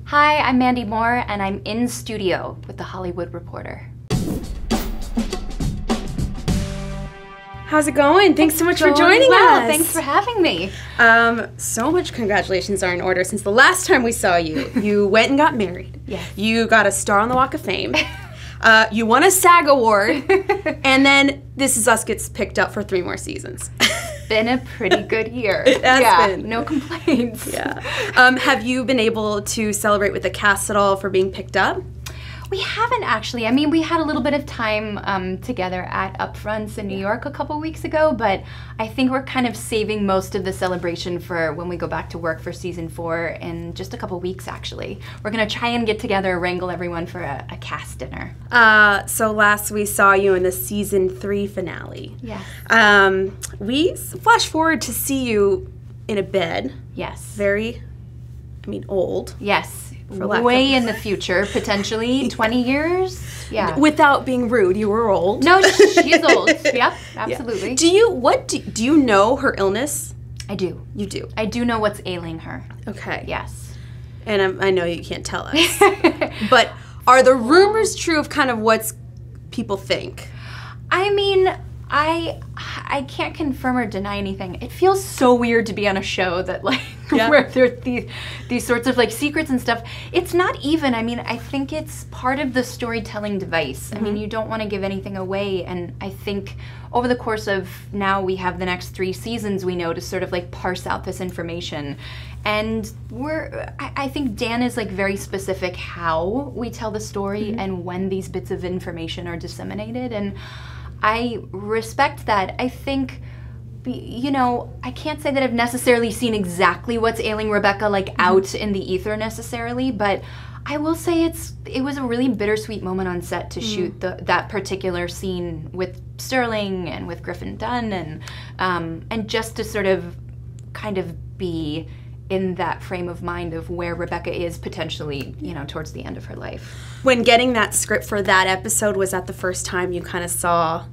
Hi, I'm Mandy Moore, and I'm in studio with The Hollywood Reporter. How's it going? Thanks so much for joining us. Thanks for having me. So much congratulations are in order since the last time we saw you. You went and got married. Yes. You got a star on the Walk of Fame. You won a SAG award. And then This Is Us gets picked up for 3 more seasons. Been a pretty good year. It has been. No complaints. Yeah. Have you been able to celebrate with the cast at all for being picked up? We haven't actually. I mean, we had a little bit of time together at Upfronts in New York a couple weeks ago, but I think we're kind of saving most of the celebration for when we go back to work for season 4 in just a couple weeks, actually. We're going to try and get together, wrangle everyone for a cast dinner. So last we saw you in the season 3 finale. Yes. We flash forward to see you in a bed. Yes. Very, old. Yes. Way in the future, potentially 20 years. Yeah. Without being rude, you were old. No, she's old. Yep, absolutely. Yeah. Do you know her illness? I do. You do. I do know what's ailing her. Okay. Yes. And I know you can't tell us. But are the rumors true of kind of what people think? I mean, I can't confirm or deny anything. It feels so weird to be on a show that where there's these sorts of secrets and stuff. It's not even. I mean, I think it's part of the storytelling device. Mm-hmm. I mean, you don't want to give anything away, and I think over the course of now we have the next 3 seasons we know to sort of parse out this information. And I think Dan is very specific how we tell the story and when these bits of information are disseminated, and I respect that. I think, I can't say that I've necessarily seen exactly what's ailing Rebecca out in the ether necessarily, but I will say it was a really bittersweet moment on set to shoot that particular scene with Sterling and with Griffin Dunn, and just to sort of kind of be in that frame of mind of where Rebecca is potentially, towards the end of her life. When getting that script for that episode, was that the first time you kind of saw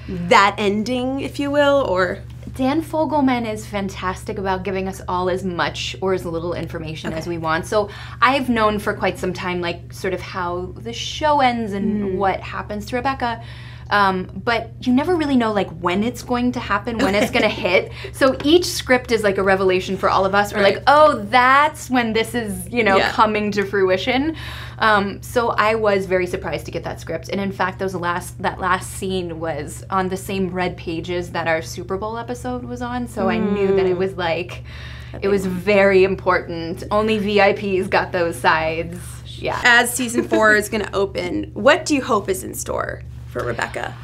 that ending, if you will, or? Dan Fogelman is fantastic about giving us all as much or as little information as we want. So I've known for quite some time, sort of how the show ends and what happens to Rebecca. But you never really know when it's going to happen, when it's going to hit. So each script is a revelation for all of us. We're oh, that's when this is, coming to fruition. So I was very surprised to get that script. And in fact, that last scene was on the same red pages that our Super Bowl episode was on. So I knew that it was it was very important. Only VIPs got those sides. Yeah. As season 4 is going to open, what do you hope is in store for Rebecca?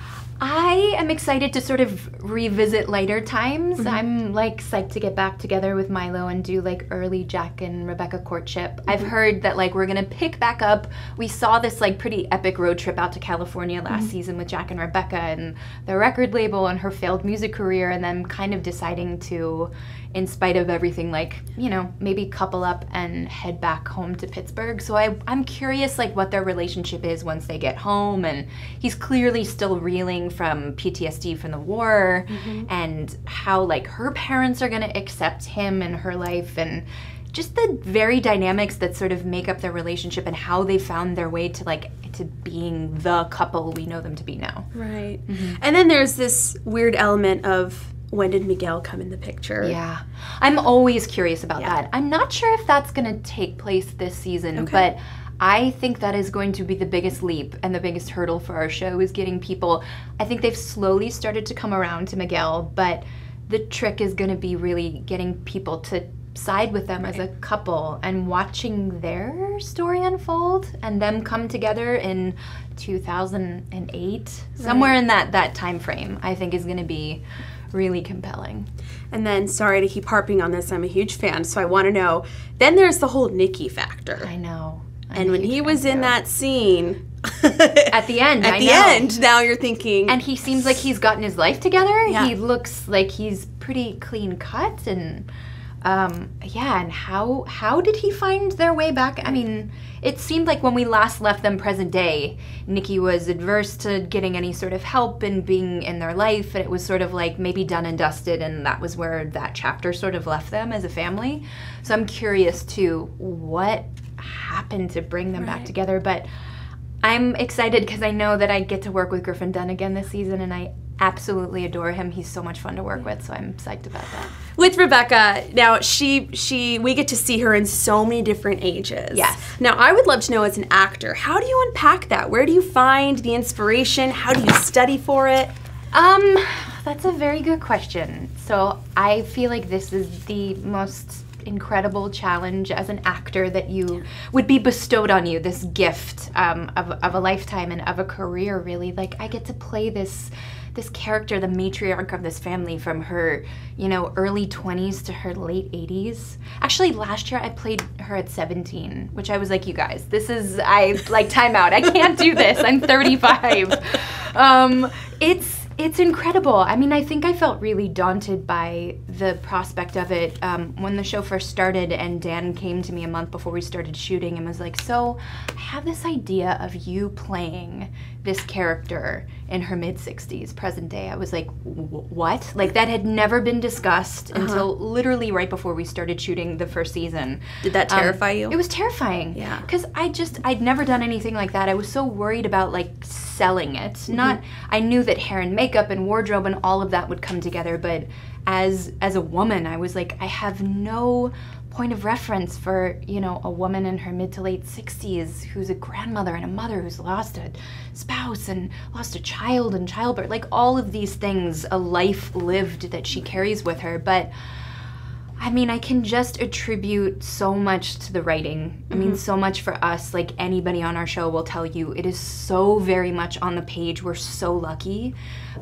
I am excited to sort of revisit lighter times. I'm psyched to get back together with Milo and do early Jack and Rebecca courtship. I've heard that we're gonna pick back up. We saw this pretty epic road trip out to California last season with Jack and Rebecca and their record label and her failed music career, and then kind of deciding to, in spite of everything, maybe couple up and head back home to Pittsburgh. So I'm curious what their relationship is once they get home, and he's clearly still reeling from PTSD from the war, and how her parents are gonna accept him in her life, and just the very dynamics that sort of make up their relationship and how they found their way to to being the couple we know them to be now. Right. And then there's this weird element of, when did Miguel come in the picture? Yeah. I'm always curious about that. I'm not sure if that's going to take place this season, but I think that is going to be the biggest leap and the biggest hurdle for our show, is getting people. I think they've slowly started to come around to Miguel, but the trick is going to be really getting people to side with them as a couple and watching their story unfold and them come together in 2008. Somewhere in that time frame, I think is going to be really compelling. And then, sorry to keep harping on this, I'm a huge fan, so I want to know, then there's the whole Nikki factor. I know. And when he was in that scene at the end, end, now you're thinking, and he seems like he's gotten his life together. Yeah. He looks like he's pretty clean cut, and and how did he find their way back? I mean, it seemed like when we last left them present day, Nikki was adverse to getting any sort of help and being in their life, and it was sort of maybe done and dusted, and that was where that chapter sort of left them as a family. So I'm curious too, happened to bring them back together. But I'm excited because I know that I get to work with Griffin Dunn again this season, and I absolutely adore him. He's so much fun to work with, so I'm psyched about that. With Rebecca, now we get to see her in so many different ages. Yes. Now I would love to know, as an actor, how do you unpack that? Where do you find the inspiration? How do you study for it? That's a very good question. So I feel like this is the most incredible challenge as an actor that you would be bestowed on you, this gift of a lifetime and of a career, really. Like, I get to play this character, the matriarch of this family, from her, early 20s to her late 80s. Actually, last year I played her at 17, which I was like, you guys, time out. I can't do this. I'm 35. It's incredible. I mean, I think I felt really daunted by the prospect of it when the show first started, and Dan came to me a month before we started shooting and was like, so I have this idea of you playing this character in her mid-60s, present day. I was like, what? Like, that had never been discussed until literally right before we started shooting the first season. Did that terrify you? It was terrifying. Yeah. Because I'd never done anything like that. I was so worried about, like, selling it. I knew that hair and makeup and wardrobe and all of that would come together, but as a woman, I was like, I have no point of reference for, a woman in her mid to late 60s who's a grandmother and a mother who's lost a spouse and lost a child in childbirth, like all of these things, a life lived that she carries with her. But I mean, I can just attribute so much to the writing. I mean, so much for us. Like, anybody on our show will tell you, it is so very much on the page. We're so lucky.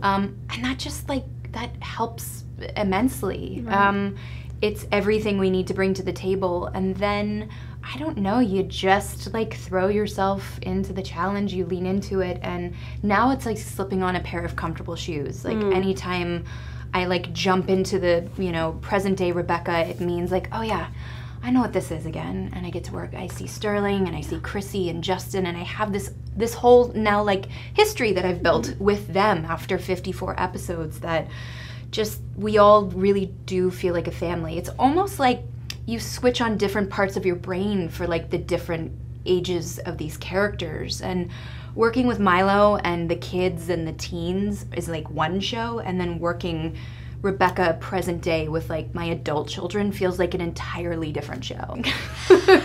And that just, that helps immensely. Right. It's everything we need to bring to the table. And then, I don't know, you just, throw yourself into the challenge, you lean into it. And now it's like slipping on a pair of comfortable shoes. Anytime I jump into the, present day Rebecca, it means oh yeah, I know what this is again, and I get to work. I see Sterling, and I see Chrissy and Justin, and I have this whole now history that I've built with them after 54 episodes that just, we all really do feel like a family. It's almost like you switch on different parts of your brain for the different ages of these characters. And working with Milo and the kids and the teens is one show, and then working Rebecca present day with my adult children feels like an entirely different show.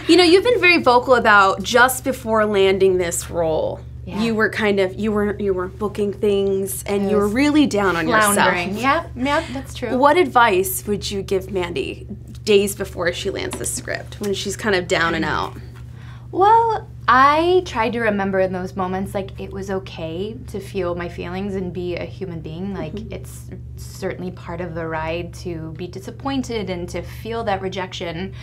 You've been very vocal about, just before landing this role, you were you were booking things, and you were really down on floundering. yourself. Yep, that's true. What advice would you give Mandy days before she lands the script, when she's kind of down and out? Well, I tried to remember in those moments, it was okay to feel my feelings and be a human being. It's certainly part of the ride to be disappointed and to feel that rejection.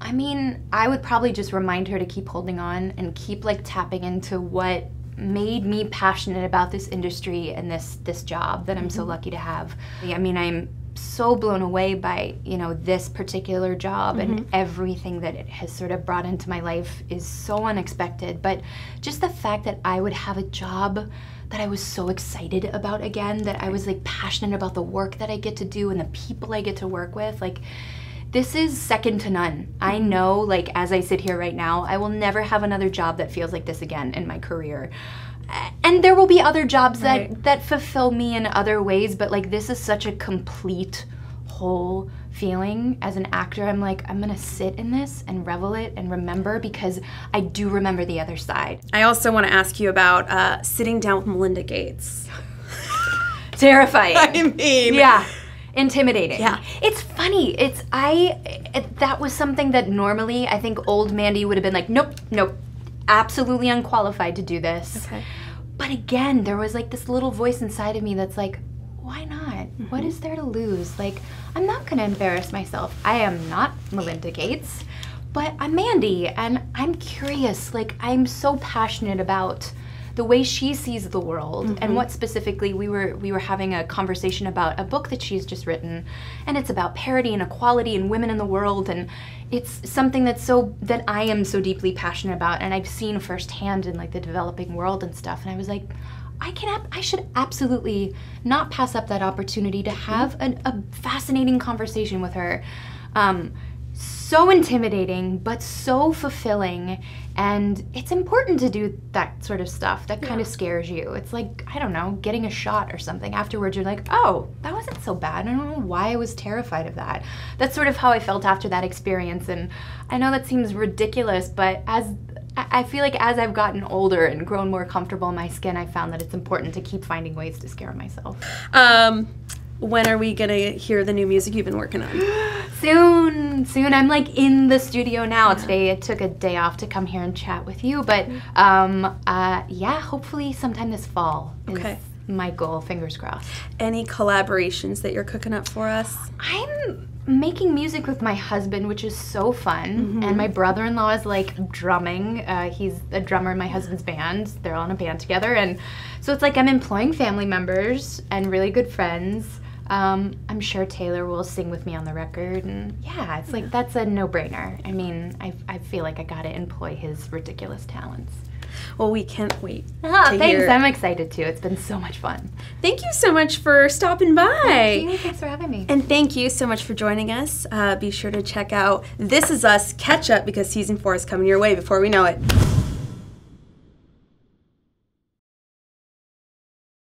I mean, I would probably just remind her to keep holding on and keep tapping into what made me passionate about this industry and this job that I'm so lucky to have. I mean, I'm so blown away by, this particular job, and everything that it has sort of brought into my life is so unexpected. But just the fact that I would have a job that I was so excited about again, that I was passionate about the work that I get to do and the people I get to work with, this is second to none. I know, as I sit here right now, I will never have another job that feels like this again in my career. And there will be other jobs that fulfill me in other ways, but this is such a complete, whole feeling. As an actor, I'm I'm gonna sit in this and revel it and remember, because I do remember the other side. I also want to ask you about sitting down with Melinda Gates. Terrifying. I mean, yeah. Intimidating. Yeah. It's funny. That was something that normally I think old Mandy would have been nope, absolutely unqualified to do this. Okay. But again, there was this little voice inside of me that's why not? What is there to lose? I'm not gonna embarrass myself. I am not Melinda Gates, but I'm Mandy, and I'm curious. I'm so passionate about the way she sees the world, and what specifically we were having a conversation about a book that she's just written, and it's about parity and equality and women in the world, and it's something that I am so deeply passionate about, and I've seen firsthand in the developing world and stuff. And I was I should absolutely not pass up that opportunity to have a fascinating conversation with her. so intimidating, but so fulfilling. And it's important to do that sort of stuff that kind of scares you. It's like, I don't know, getting a shot or something. Afterwards, you're like, oh, that wasn't so bad. I don't know why I was terrified of that. That's sort of how I felt after that experience. And I know that seems ridiculous, but I feel like as I've gotten older and grown more comfortable in my skin, I found that it's important to keep finding ways to scare myself. When are we gonna hear the new music you've been working on? Soon. I'm like in the studio now. Today I took a day off to come here and chat with you, but yeah, hopefully sometime this fall is my goal, fingers crossed. Any collaborations that you're cooking up for us? I'm making music with my husband, which is so fun, and my brother-in-law is like drumming. He's a drummer in my husband's band. They're all in a band together, and so it's like I'm employing family members and really good friends. I'm sure Taylor will sing with me on the record, and yeah, it's like that's a no-brainer. I mean, I feel like I gotta employ his ridiculous talents. Well, we can't wait to thanks. hear. I'm excited too. It's been so much fun. Thank you so much for stopping by. Thank you. Thanks for having me. And thank you so much for joining us. Be sure to check out This Is Us Catch Up because season 4 is coming your way before we know it.